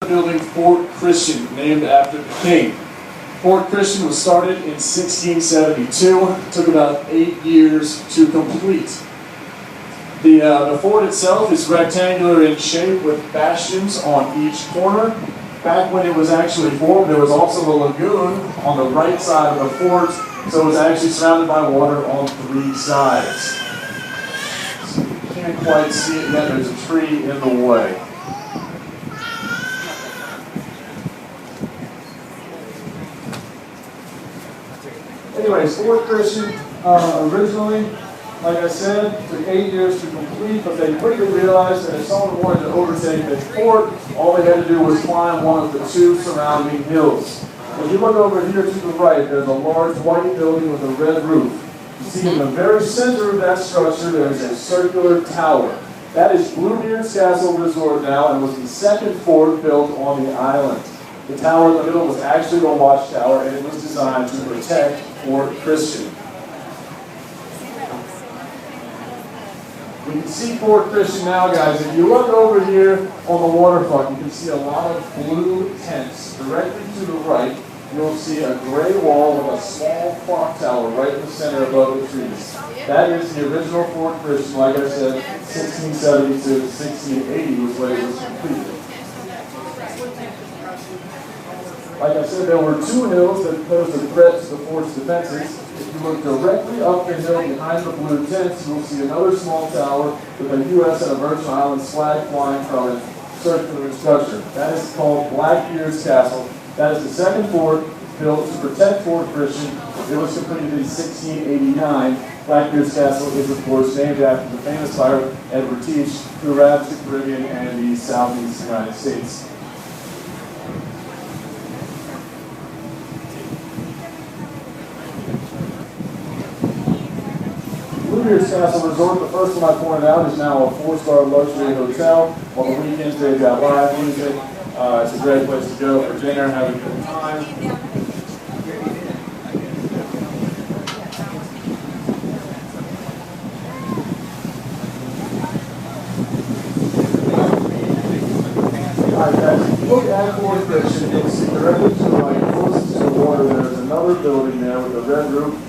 building Fort Christian, named after the king. Fort Christian was started in 1672. It took about 8 years to complete. The fort itself is rectangular in shape with bastions on each corner. Back when it was actually formed, there was also a lagoon on the right side of the fort, so it was actually surrounded by water on 3 sides. So you can't quite see it yet, there's a tree in the way. Anyways, Fort Christian, originally, like I said, took 8 years to complete, but they quickly realized that if someone wanted to overtake the fort, all they had to do was climb one of the 2 surrounding hills. If you look over here to the right, there's a large white building with a red roof. You see in the very center of that structure, there's a circular tower. That is Bluebeard's Castle Resort now, and was the 2nd fort built on the island. The tower in the middle was actually a watchtower, and it was designed to protect Fort Christian. You can see Fort Christian now, guys. If you look over here on the waterfront, you can see a lot of blue tents. Directly to the right, you'll see a gray wall with a small clock tower right in the center above the trees. That is the original Fort Christian. Like I said, 1672 to 1680 was when it was completed. Like I said, there were 2 hills that posed a threat to the fort's defenses. If you look directly up the hill behind the blue tents, you will see another small tower with a U.S. and a Virgin Islands flag flying from it, circular structure. That is called Blackbeard's Castle. That is the 2nd fort built to protect Fort Christian. It was completed in 1689. Blackbeard's Castle is, of course, named after the famous pirate Edward Teach, who ravaged the Caribbean and the southeast United States. Bluebeard's Castle Resort, the first one I pointed out, is now a 4-star luxury hotel. On the weekends, they've got live music. It's a great place to go for dinner, have a good time. Alright guys, if you look at Fort Christian, you'll see directly to the right, closest to the water, there's another building there with a red roof.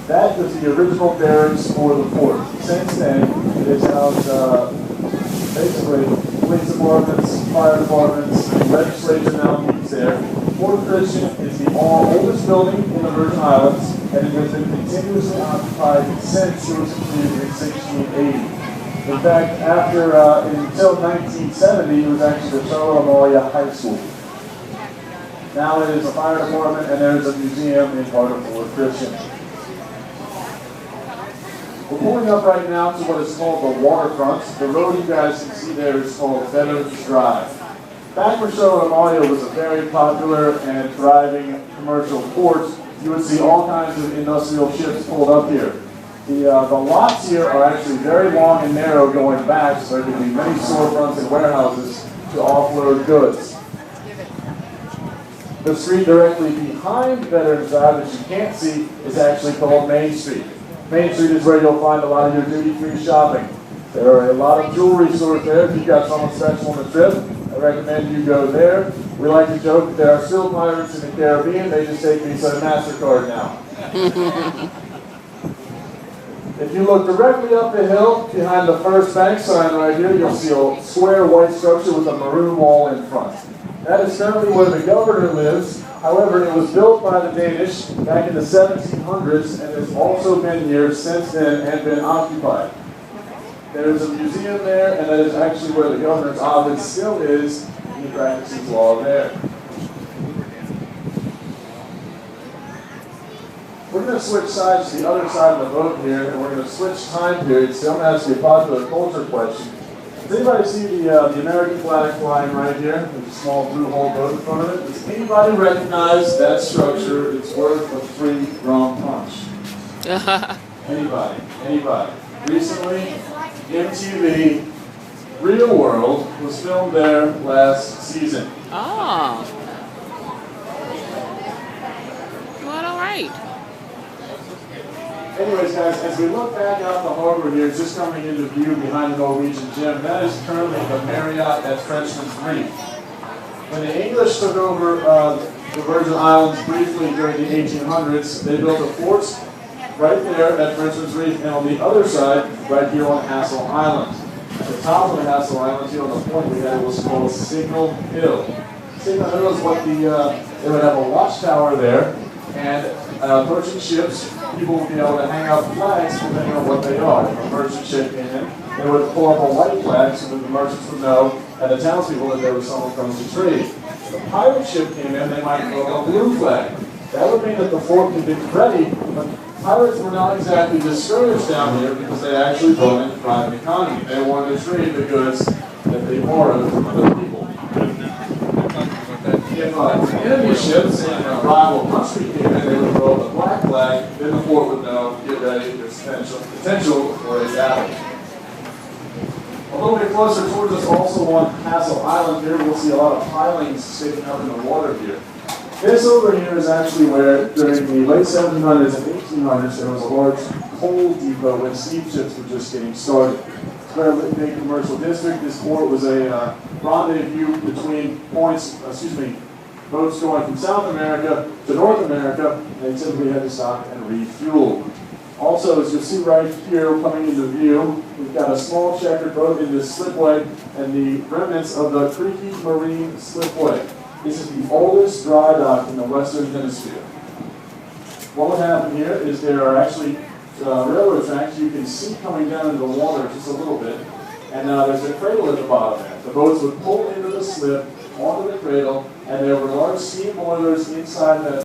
That was the original barracks for the fort. Since then, it has housed basically police departments, fire departments, legislature now meets there. Fort Christian is the oldest building in the Virgin Islands, and it has been continuously occupied since it was completed in 1680. In fact, until 1970, it was actually the Charlotte Amalia High School. Now it is a fire department, and there is a museum in part of Fort Christian. We're pulling up right now to what is called the waterfront. The road you guys can see there is called Veterans Drive. Back when Charlotte Amalia was a very popular and thriving commercial port, you would see all kinds of industrial ships pulled up here. The lots here are actually very long and narrow going back, so there can be many storefronts and warehouses to offload goods. The street directly behind Veterans Drive that you can't see is actually called Main Street. Main Street is where you'll find a lot of your duty-free shopping. There are a lot of jewelry stores there. If you've got someone special on the trip, I recommend you go there. We like to joke that there are still pirates in the Caribbean. They just take Visa and MasterCard now. If you look directly up the hill behind the First Bank sign right here, you'll see a square white structure with a maroon wall in front. That is currently where the governor lives. However, it was built by the Danish back in the 1700s and has also been here since then and been occupied. There is a museum there, and that is actually where the governor's office still is. He practices law there. We're going to switch sides to the other side of the boat here, and we're going to switch time periods. So I'm going to ask you a popular culture question. Does anybody see the American flag flying right here? There's a small blue hole boat in front of it. Does anybody recognize that structure? It's worth a free rum punch. Anybody? Anybody? Recently, MTV Real World was filmed there last season. Oh. Well, all right. Anyways, guys, as we look back out the harbor here, just coming into view behind the Norwegian gym, that is currently the Marriott at Frenchman's Reef. When the English took over the Virgin Islands briefly during the 1800s, they built a fort right there at Frenchman's Reef, and on the other side, right here on Hassel Island. At the top of the Hassel Island, here on the point we had, was called Signal Hill. Signal Hill is what they would have a watchtower there, and merchant ships, people would be able to hang out flags depending on what they are. If a merchant ship came in, they would pull up a white flag so that the merchants would know, and the townspeople, that there was someone coming to trade. If a pirate ship came in, they might throw a blue flag. That would mean that the fort could be ready, but pirates were not exactly discouraged down here because they actually brought in the private economy. They wanted to trade the goods that they borrowed from other people. If enemy ships in a rival country came in, they would throw up a black flag, then the fort would know, get ready, there's potential for a battle. A little bit closer towards us, also on Hassel Island here, we'll see a lot of pilings sticking up in the water here. This over here is actually where, during the late 1700s and 1800s, there was a large coal depot when steamships were just getting started. It's a very big commercial district. This port was a rendezvous between boats going from South America to North America, and they typically had to stop and refuel. Also, as you'll see right here coming into view, we've got a small checkered boat in this slipway and the remnants of the Creaky Marine Slipway. This is the oldest dry dock in the Western Hemisphere. What would happen here is there are actually railroad tracks you can see coming down into the water just a little bit, and there's a cradle at the bottom there. The boats would pull into the slip onto the cradle, and there were large steam boilers inside that